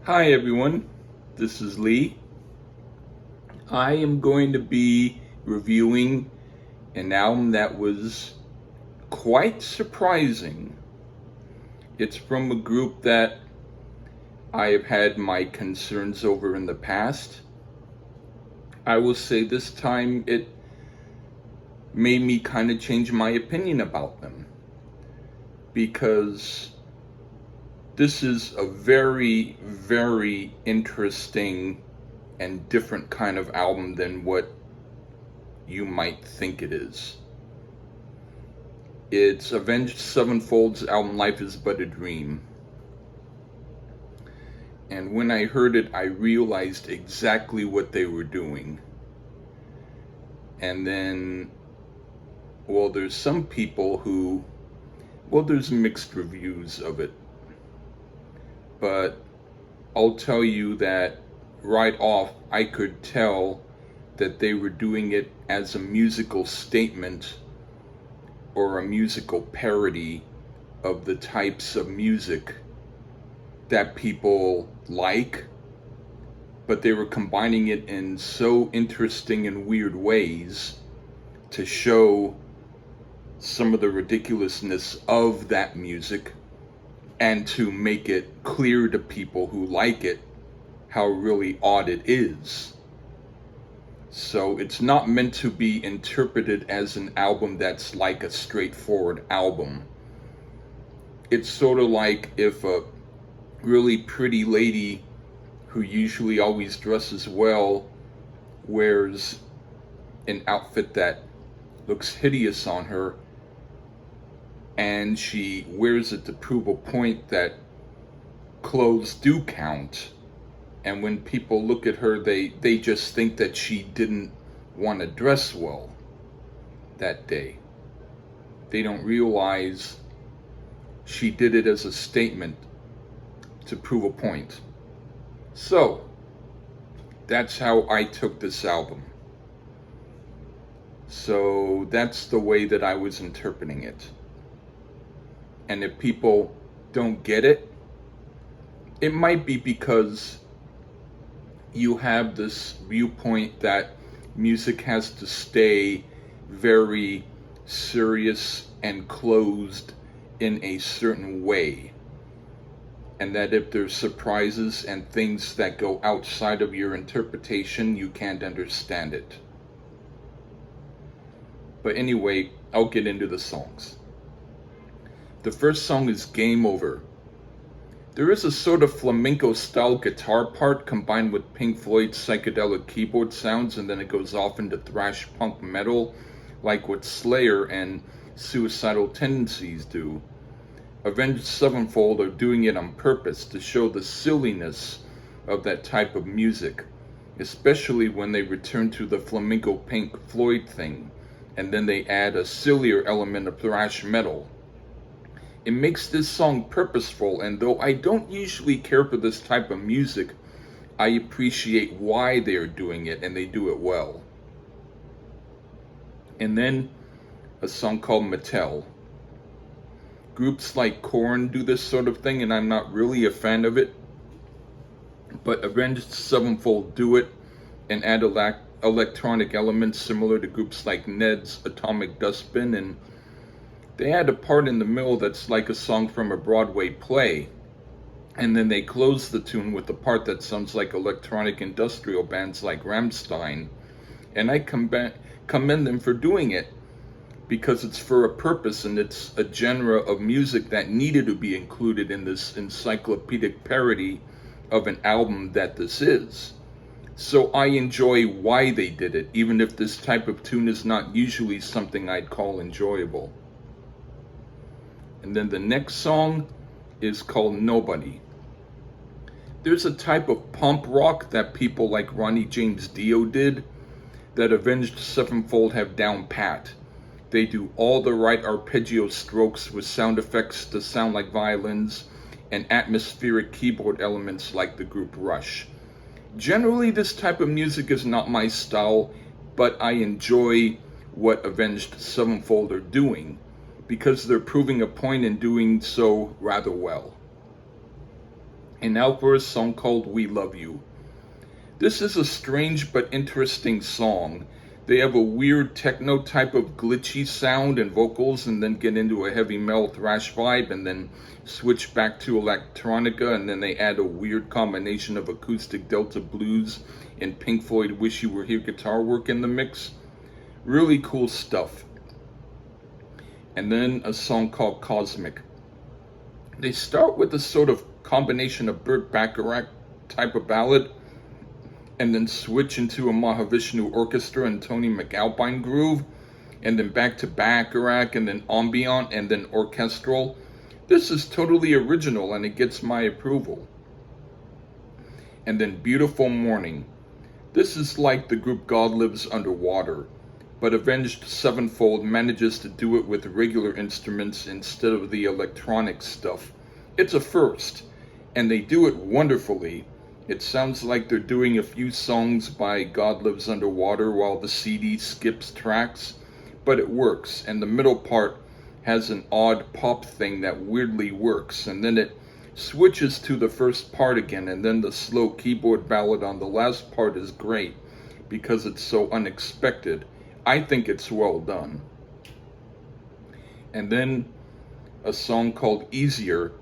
Hi everyone, this is Lee. I am going to be reviewing an album that was quite surprising. It's from a group that I have had my concerns over in the past. I will say this time it made me kind of change my opinion about them because this is a very, very interesting and different kind of album than what you might think it is. It's Avenged Sevenfold's album Life is But a Dream. And when I heard it, I realized exactly what they were doing. And then, there's some people who, there's mixed reviews of it. But I'll tell you that right off, I could tell that they were doing it as a musical statement or a musical parody of the types of music that people like, but they were combining it in so interesting and weird ways to show some of the ridiculousness of that music and to make it clear to people who like it how really odd it is. So it's not meant to be interpreted as an album that's like a straightforward album. It's sort of like if a really pretty lady who usually always dresses well wears an outfit that looks hideous on her, and she wears it to prove a point that clothes do count. And when people look at her, they just think that she didn't want to dress well that day. They don't realize she did it as a statement to prove a point. So, that's how I took this album. So, that's the way that I was interpreting it. And if people don't get it, it might be because you have this viewpoint that music has to stay very serious and closed in a certain way. And that if there's surprises and things that go outside of your interpretation, you can't understand it. But anyway, I'll get into the songs. The first song is Game Over. There is a sort of flamenco style guitar part combined with Pink Floyd's psychedelic keyboard sounds, and then it goes off into thrash punk metal like what Slayer and Suicidal Tendencies do. Avenged Sevenfold are doing it on purpose to show the silliness of that type of music, especially when they return to the flamenco Pink Floyd thing, and then they add a sillier element of thrash metal. It makes this song purposeful, and though I don't usually care for this type of music, I appreciate why they are doing it, and they do it well. And then a song called Mattel. Groups like Korn do this sort of thing, and I'm not really a fan of it. But Avenged Sevenfold do it and add electronic elements similar to groups like Ned's Atomic Dustbin, and they add a part in the middle that's like a song from a Broadway play. And then they close the tune with a part that sounds like electronic industrial bands like Rammstein. And I commend them for doing it, because it's for a purpose and it's a genre of music that needed to be included in this encyclopedic parody of an album that this is. So I enjoy why they did it, even if this type of tune is not usually something I'd call enjoyable. And then the next song is called Nobody. There's a type of pump rock that people like Ronnie James Dio did that Avenged Sevenfold have down pat. They do all the right arpeggio strokes with sound effects to sound like violins and atmospheric keyboard elements like the group Rush. Generally, this type of music is not my style, but I enjoy what Avenged Sevenfold are doing, because they're proving a point and doing so rather well. And now for a song called We Love You. This is a strange but interesting song. They have a weird techno type of glitchy sound and vocals, and then get into a heavy metal thrash vibe, and then switch back to electronica, and then they add a weird combination of acoustic Delta blues and Pink Floyd Wish You Were Here guitar work in the mix. Really cool stuff. And then a song called Cosmic. They start with a sort of combination of Burt Bacharach type of ballad, and then switch into a Mahavishnu orchestra and Tony McAlpine groove, and then back to Bacharach, and then ambient, and then orchestral. This is totally original, and it gets my approval. And then Beautiful Morning. This is like the group God Lives Underwater, but Avenged Sevenfold manages to do it with regular instruments instead of the electronic stuff. It's a first, and they do it wonderfully. It sounds like they're doing a few songs by God Lives Underwater while the CD skips tracks, but it works, and the middle part has an odd pop thing that weirdly works, and then it switches to the first part again, and then the slow keyboard ballad on the last part is great because it's so unexpected. I think it's well done. And then a song called Easier.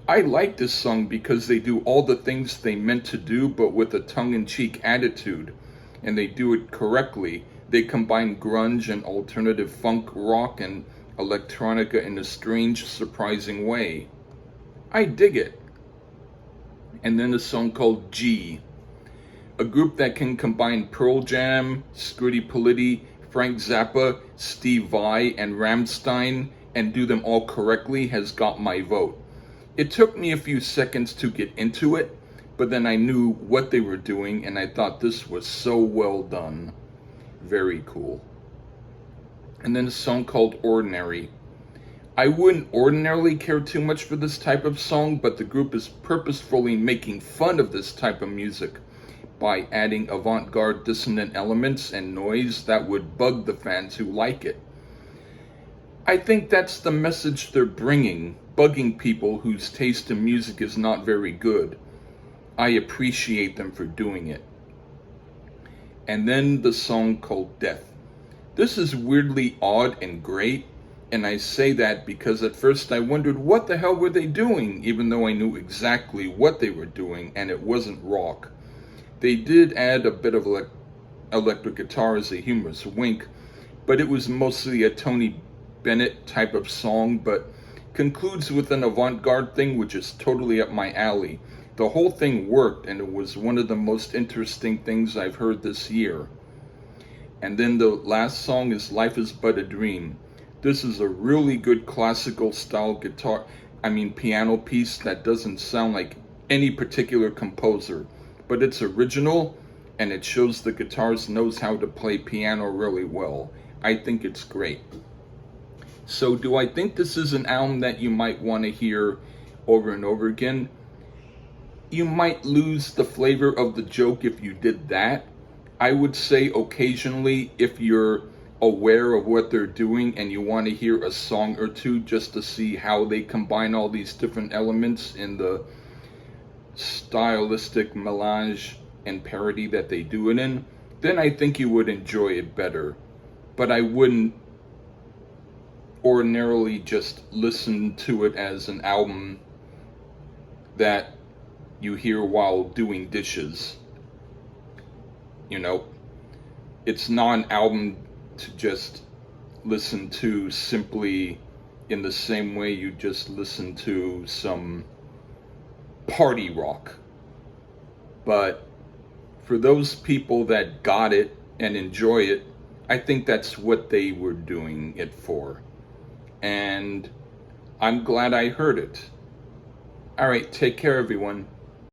I like this song because they do all the things they meant to do, but with a tongue-in-cheek attitude, and they do it correctly. They combine grunge and alternative funk, rock, and electronica in a strange, surprising way. I dig it. And then a song called G, a group that can combine Pearl Jam, Scritti Politti, Frank Zappa, Steve Vai, and Rammstein, and do them all correctly, has got my vote. It took me a few seconds to get into it, but then I knew what they were doing, and I thought this was so well done. Very cool. And then a song called Ordinary. I wouldn't ordinarily care too much for this type of song, but the group is purposefully making fun of this type of music by adding avant-garde dissonant elements and noise that would bug the fans who like it. I think that's the message they're bringing, bugging people whose taste in music is not very good. I appreciate them for doing it. And then the song called Death. This is weirdly odd and great, and I say that because at first I wondered what the hell were they doing, even though I knew exactly what they were doing, and it wasn't rock. They did add a bit of electric guitar as a humorous wink, but it was mostly a Tony Bennett type of song, but concludes with an avant-garde thing which is totally up my alley. The whole thing worked, and it was one of the most interesting things I've heard this year. And then the last song is Life Is But a Dream. This is a really good classical style piano piece that doesn't sound like any particular composer, but it's original, and it shows the guitarist knows how to play piano really well. I think it's great. So do I think this is an album that you might want to hear over and over again? You might lose the flavor of the joke if you did that. I would say occasionally, if you're aware of what they're doing and you want to hear a song or two just to see how they combine all these different elements in the stylistic melange and parody that they do it in, then I think you would enjoy it better. But I wouldn't ordinarily just listen to it as an album that you hear while doing dishes. You know, it's not an album to just listen to simply in the same way you just listen to some party rock. But for those people that got it and enjoy it, I think that's what they were doing it for. And I'm glad I heard it. All right, take care, everyone.